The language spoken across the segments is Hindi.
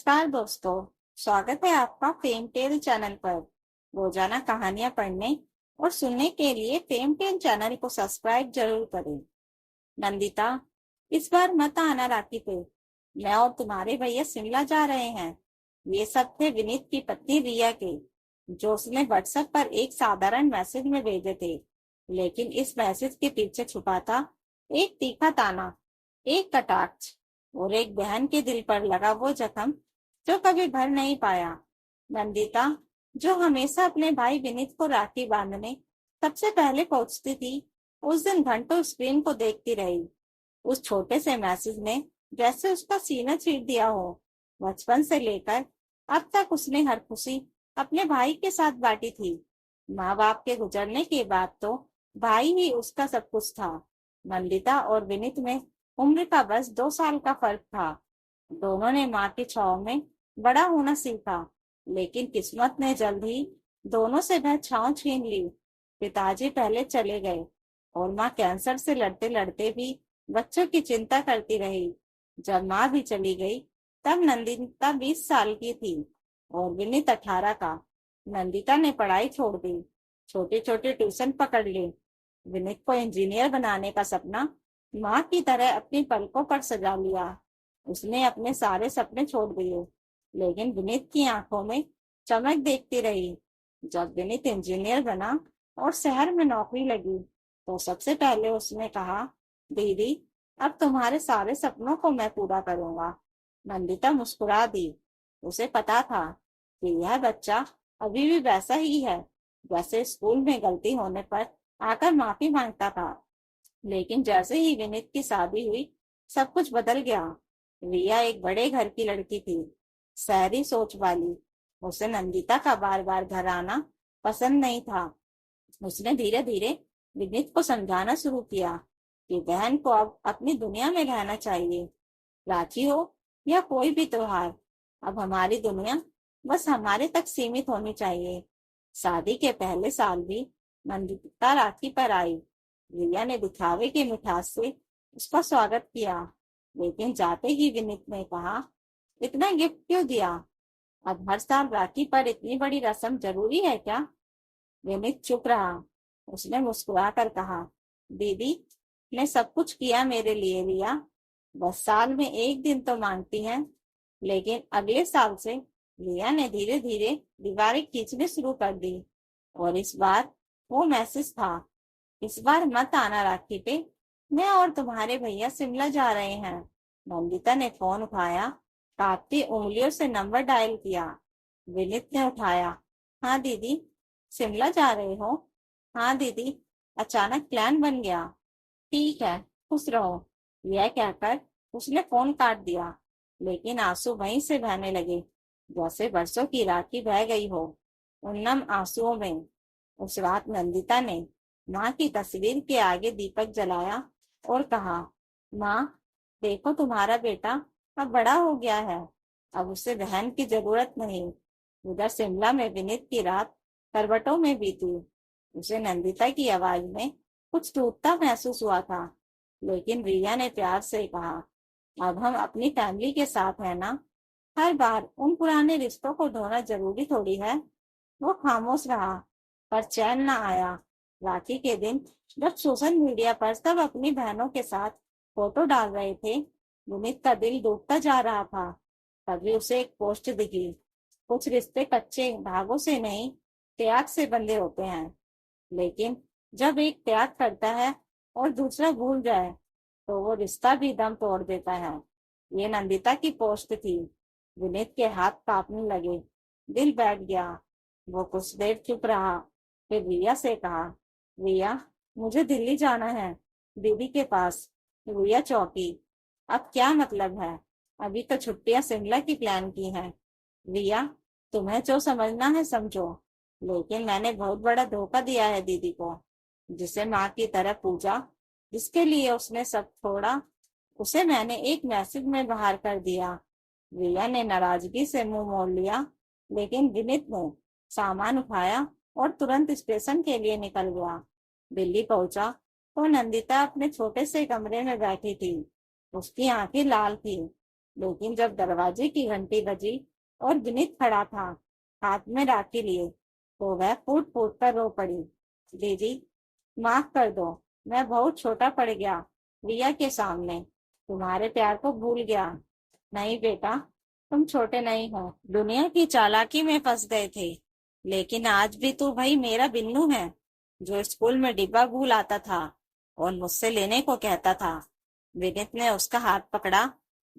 नमस्कार दोस्तों। स्वागत है आपका फेम टेल चैनल पर। रोजाना कहानियां पढ़ने और सुनने के लिए फेम टेल चैनल को सब्सक्राइब जरूर करें। नंदिता, इस बार मत आना राखी पे। मैं और तुम्हारे भैया शिमला जा रहे हैं। ये सब थे विनीत की पत्नी रिया के, जो उसने व्हाट्सएप पर एक साधारण मैसेज में भेजे थे। लेकिन इस मैसेज के पीछे छुपा था एक तीखा ताना, एक कटाक्ष और एक बहन के दिल पर लगा वो जख्म जो कभी भर नहीं पाया। नंदिता, जो हमेशा अपने भाई विनीत को राखी बांधने सबसे पहले पहुंचती थी, उस दिन घंटों स्क्रीन को देखती रही। उस छोटे से मैसेज ने जैसे उसका सीना चीर दिया हो। बचपन से लेकर अब तक उसने हर खुशी अपने भाई के साथ बांटी थी। माँ बाप के गुजरने के बाद तो भाई ही उसका सब कुछ था। नंदिता और विनीत में उम्र का बस 2 साल का फर्क था। दोनों ने माँ की छाव में बड़ा होना सीखा, लेकिन किस्मत ने जल्द ही दोनों से वह छाव छीन ली। पिताजी पहले चले गए और माँ कैंसर से लड़ते लड़ते भी बच्चों की चिंता करती रही। जब माँ भी चली गई, तब नंदिता 20 साल की थी और विनीत 18 का। नंदिता ने पढ़ाई छोड़ दी, छोटे छोटे ट्यूशन पकड़ ली। विनीत को इंजीनियर बनाने का सपना माँ की तरह अपनी पलकों पर सजा लिया। उसने अपने सारे सपने छोड़ दिए, लेकिन विनीत की आंखों में चमक देखती रही। जब विनीत इंजीनियर बना और शहर में नौकरी लगी, तो सबसे पहले उसने कहा, दीदी, अब तुम्हारे सारे सपनों को मैं पूरा करूंगा। नंदिता मुस्कुरा दी। उसे पता था कि यह बच्चा अभी भी वैसा ही है, जैसे स्कूल में गलती होने पर आकर माफी मांगता था। लेकिन जैसे ही विनीत की शादी हुई, सब कुछ बदल गया। रिया एक बड़े घर की लड़की थी, शहरी सोच वाली। उसे नंदिता का बार बार घर आना पसंद नहीं था। उसने धीरे धीरे विनीत को समझाना शुरू किया कि बहन को अब अपनी दुनिया में रहना चाहिए। राखी हो या कोई भी त्योहार, अब हमारी दुनिया बस हमारे तक सीमित होनी चाहिए। शादी के पहले साल भी नंदिता राखी पर आई। रिया ने दिखावे की मिठास से उसका स्वागत किया, लेकिन जाते ही विनीत ने कहा, इतना गिफ्ट क्यों दिया? अब हर साल राखी पर इतनी बड़ी रस्म जरूरी है क्या? विनीत चुप रहा। उसने मुस्कुरा कर कहा, दीदी, ने सब कुछ किया मेरे लिए रिया। बस साल में एक दिन तो मांगती हैं। लेकिन अगले साल से रिया ने धीरे धीरे दीवारें खींचनी शुरू कर दी। और इस बार वो मैसेज था, इस बार मत आना राखी पे। मैं और तुम्हारे भैया शिमला जा रहे हैं। नंदिता ने फोन उठाया, कांपती उंगलियों से नंबर डायल किया। विनीत ने उठाया। हाँ दीदी, शिमला जा रहे हो? हाँ दीदी, अचानक प्लान बन गया। ठीक है, खुश रहो। यह कहकर उसने फोन काट दिया, लेकिन आंसू वहीं से बहने लगे, जैसे बरसों की राखी बह गई हो। उन नम आंसुओं में उस रात नंदिता ने माँ की तस्वीर के आगे दीपक जलाया और कहा, माँ, देखो तुम्हारा बेटा अब बड़ा हो गया है। अब उसे बहन की जरूरत नहीं। उधर शिमला में विनीत की रात करवटों में बीती। उसे नंदिता की आवाज में कुछ टूटता महसूस हुआ था, लेकिन रिया ने प्यार से कहा, अब हम अपनी फैमिली के साथ है ना। हर बार उन पुराने रिश्तों को ढोना जरूरी थोड़ी है। वो खामोश रहा, पर चैन न आया। राखी के दिन जब सोशल मीडिया पर सब अपनी बहनों के साथ फोटो डाल रहे थे, विनीत का दिल डूबता जा रहा था। तभी उसे एक पोस्ट दिखी, कुछ रिश्ते कच्चे धागों से नहीं, त्याग से बंधे होते हैं। लेकिन जब एक त्याग करता है और दूसरा भूल जाए, तो वो रिश्ता भी दम तोड़ देता है। ये नंदिता की पोस्ट थी। विनीत के हाथ कांपने लगे, दिल बैठ गया। वो कुछ देर चुप रहा, फिर रिया से कहा, रिया, मुझे दिल्ली जाना है, दीदी के पास। रिया चौंकी। अब क्या मतलब है? अभी तो छुट्टियां शिमला की प्लान की हैं। रिया, तुम्हें जो समझना है समझो, लेकिन मैंने बहुत बड़ा धोखा दिया है दीदी को, जिसे माँ की तरह पूजा, जिसके लिए उसने सब छोड़ा, उसे मैंने एक मैसेज में बाहर कर दिया। रिया ने नाराजगी से मुंह मोड़ लिया, लेकिन विनीत ने सामान उठाया और तुरंत स्टेशन के लिए निकल गया। दिल्ली पहुंचा तो नंदिता अपने छोटे से कमरे में बैठी थी। उसकी आंखें लाल थी, लेकिन जब दरवाजे की घंटी बजी और विनीत खड़ा था हाथ में राखी लिए, तो वह फूट फूट कर रो पड़ी। दीदी, माफ कर दो, मैं बहुत छोटा पड़ गया रिया के सामने, तुम्हारे प्यार को भूल गया। नहीं बेटा, तुम छोटे नहीं हो, दुनिया की चालाकी में फंस गए थे, लेकिन आज भी तू भाई मेरा बिन्नू है, जो स्कूल में डिब्बा भूल आता था और मुझसे लेने को कहता था। विनीत ने उसका हाथ पकड़ा।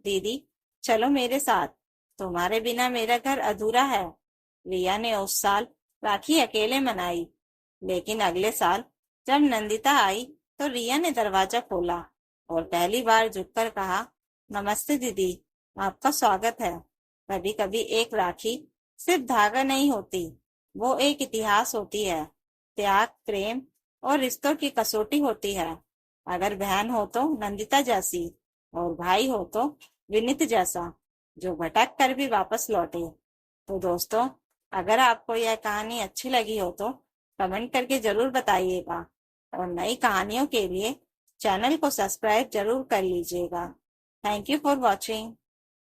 दीदी, चलो मेरे साथ, तुम्हारे बिना मेरा घर अधूरा है। रिया ने उस साल राखी अकेले मनाई, लेकिन अगले साल जब नंदिता आई तो रिया ने दरवाजा खोला और पहली बार झुककर कहा, नमस्ते दीदी, आपका स्वागत है। कभी कभी एक राखी सिर्फ धागा नहीं होती, वो एक इतिहास होती है, त्याग, प्रेम और रिश्तों की कसौटी होती है। अगर बहन हो तो नंदिता जैसी, और भाई हो तो विनीत जैसा, जो भटक कर भी वापस लौटे। तो दोस्तों, अगर आपको यह कहानी अच्छी लगी हो तो कमेंट करके जरूर बताइएगा, और नई कहानियों के लिए चैनल को सब्सक्राइब जरूर कर लीजिएगा। Thank you for watching.